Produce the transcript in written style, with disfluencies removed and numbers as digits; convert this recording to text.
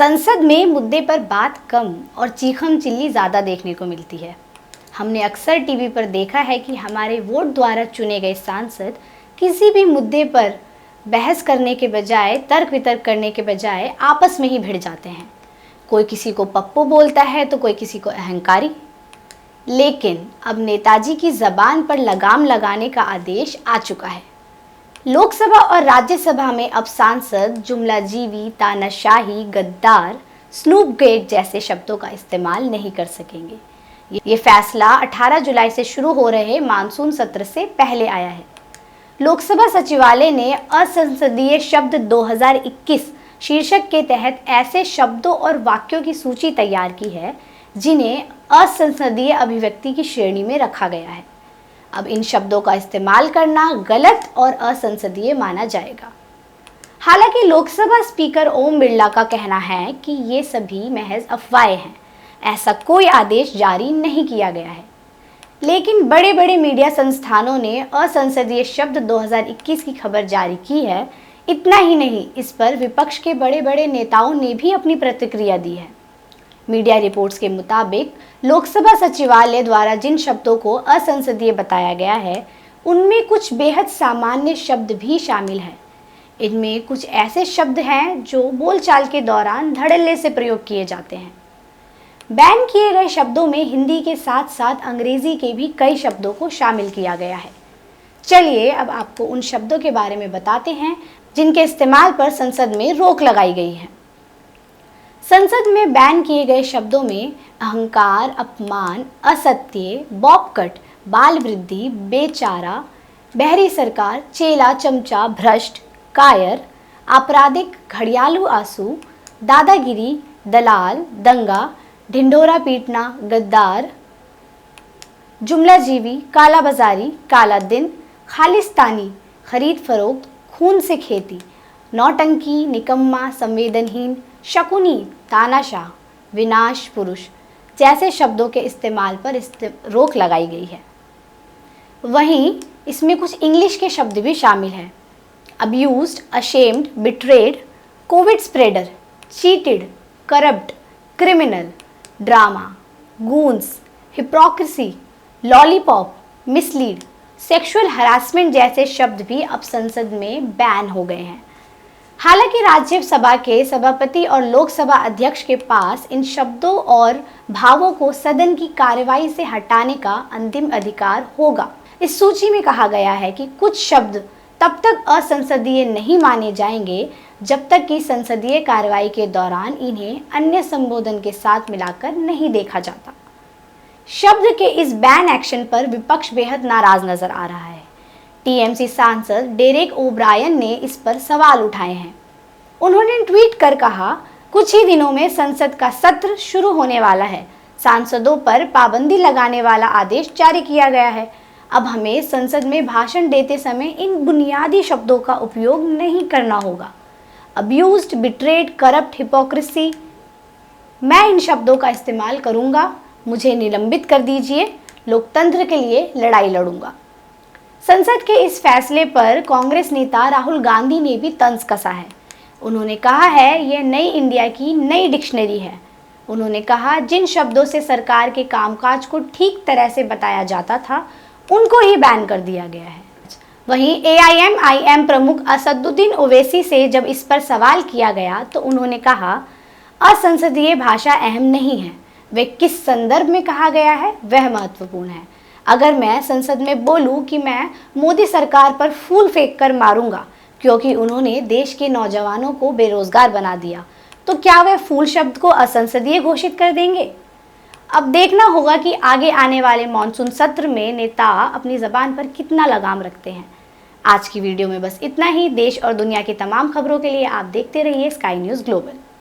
संसद में मुद्दे पर बात कम और चीखम चिल्ली ज़्यादा देखने को मिलती है। हमने अक्सर टीवी पर देखा है कि हमारे वोट द्वारा चुने गए सांसद किसी भी मुद्दे पर बहस करने के बजाय, तर्क वितर्क करने के बजाय आपस में ही भिड़ जाते हैं। कोई किसी को पप्पू बोलता है तो कोई किसी को अहंकारी। लेकिन अब नेताजी की ज़बान पर लगाम लगाने का आदेश आ चुका है। लोकसभा और राज्यसभा में अब सांसद जुमलाजीवी, तानाशाही, गद्दार, स्नूप गेट जैसे शब्दों का इस्तेमाल नहीं कर सकेंगे। ये फैसला 18 जुलाई से शुरू हो रहे मानसून सत्र से पहले आया है। लोकसभा सचिवालय ने असंसदीय शब्द 2021 शीर्षक के तहत ऐसे शब्दों और वाक्यों की सूची तैयार की है जिन्हें असंसदीय अभिव्यक्ति की श्रेणी में रखा गया है। अब इन शब्दों का इस्तेमाल करना गलत और असंसदीय माना जाएगा। हालांकि लोकसभा स्पीकर ओम बिरला का कहना है कि ये सभी महज अफवाहें हैं, ऐसा कोई आदेश जारी नहीं किया गया है। लेकिन बड़े बड़े मीडिया संस्थानों ने असंसदीय शब्द 2021 की खबर जारी की है। इतना ही नहीं, इस पर विपक्ष के बड़े बड़े नेताओं ने भी अपनी प्रतिक्रिया दी है। मीडिया रिपोर्ट्स के मुताबिक लोकसभा सचिवालय द्वारा जिन शब्दों को असंसदीय बताया गया है, उनमें कुछ बेहद सामान्य शब्द भी शामिल हैं। इनमें कुछ ऐसे शब्द हैं जो बोलचाल के दौरान धड़ल्ले से प्रयोग किए जाते हैं। बैन किए गए शब्दों में हिंदी के साथ साथ अंग्रेजी के भी कई शब्दों को शामिल किया गया है। चलिए अब आपको उन शब्दों के बारे में बताते हैं जिनके इस्तेमाल पर संसद में रोक लगाई गई है। संसद में बैन किए गए शब्दों में अहंकार, अपमान, असत्य, बॉबकट, बाल वृद्धि, बेचारा, बहरी सरकार, चेला चमचा, भ्रष्ट, कायर, आपराधिक, घड़ियालू आंसू, दादागिरी, दलाल, दंगा, ढिंढोरा पीटना, गद्दार, जुमलाजीवी, कालाबाजारी, काला दिन, खालिस्तानी, खरीद फरोख्त, खून से खेती, नौटंकी, निकम्मा, संवेदनहीन, शकुनी, तानाशाह, विनाश पुरुष जैसे शब्दों के इस्तेमाल पर रोक लगाई गई है। वहीं इसमें कुछ इंग्लिश के शब्द भी शामिल हैं। Abused, ashamed, betrayed, Covid spreader, cheated, corrupt, criminal, drama, goons, hypocrisy, lollipop, mislead, sexual harassment जैसे शब्द भी अब संसद में बैन हो गए हैं। हालांकि राज्यसभा के सभापति और लोकसभा अध्यक्ष के पास इन शब्दों और भावों को सदन की कार्यवाही से हटाने का अंतिम अधिकार होगा। इस सूची में कहा गया है कि कुछ शब्द तब तक असंसदीय नहीं माने जाएंगे जब तक कि संसदीय कार्यवाही के दौरान इन्हें अन्य संबोधन के साथ मिलाकर नहीं देखा जाता। शब्द के इस बैन एक्शन पर विपक्ष बेहद नाराज नजर आ रहा है। टीएमसी सांसद डेरेक ओब्रायन ने इस पर सवाल उठाए हैं। उन्होंने ट्वीट कर कहा, कुछ ही दिनों में संसद का सत्र शुरू होने वाला है। सांसदों पर पाबंदी लगाने वाला आदेश जारी किया गया है। अब हमें संसद में भाषण देते समय इन बुनियादी शब्दों का उपयोग नहीं करना होगा। अब्यूज्ड, बिट्रेड, करप्ट, हिपोक्रेसी, मैं इन शब्दों का इस्तेमाल करूंगा। मुझे निलंबित कर दीजिए। लोकतंत्र के लिए लड़ाई लड़ूंगा। संसद के इस फैसले पर कांग्रेस नेता राहुल गांधी ने भी तंज कसा है। उन्होंने कहा है, यह नई इंडिया की नई डिक्शनरी है। उन्होंने कहा, जिन शब्दों से सरकार के कामकाज को ठीक तरह से बताया जाता था, उनको ही बैन कर दिया गया है। वहीं AIM प्रमुख असदुद्दीन ओवैसी से जब इस पर सवाल किया गया तो उन्होंने कहा, असंसदीय भाषा अहम नहीं है, वे किस संदर्भ में कहा गया है वह महत्वपूर्ण है। अगर मैं संसद में बोलूं कि मैं मोदी सरकार पर फूल फेंक कर मारूंगा क्योंकि उन्होंने देश के नौजवानों को बेरोजगार बना दिया, तो क्या वे फूल शब्द को असंसदीय घोषित कर देंगे? अब देखना होगा कि आगे आने वाले मॉनसून सत्र में नेता अपनी जबान पर कितना लगाम रखते हैं। आज की वीडियो में बस इतना ही। देश और दुनिया की तमाम खबरों के लिए आप देखते रहिए स्काई न्यूज़ ग्लोबल।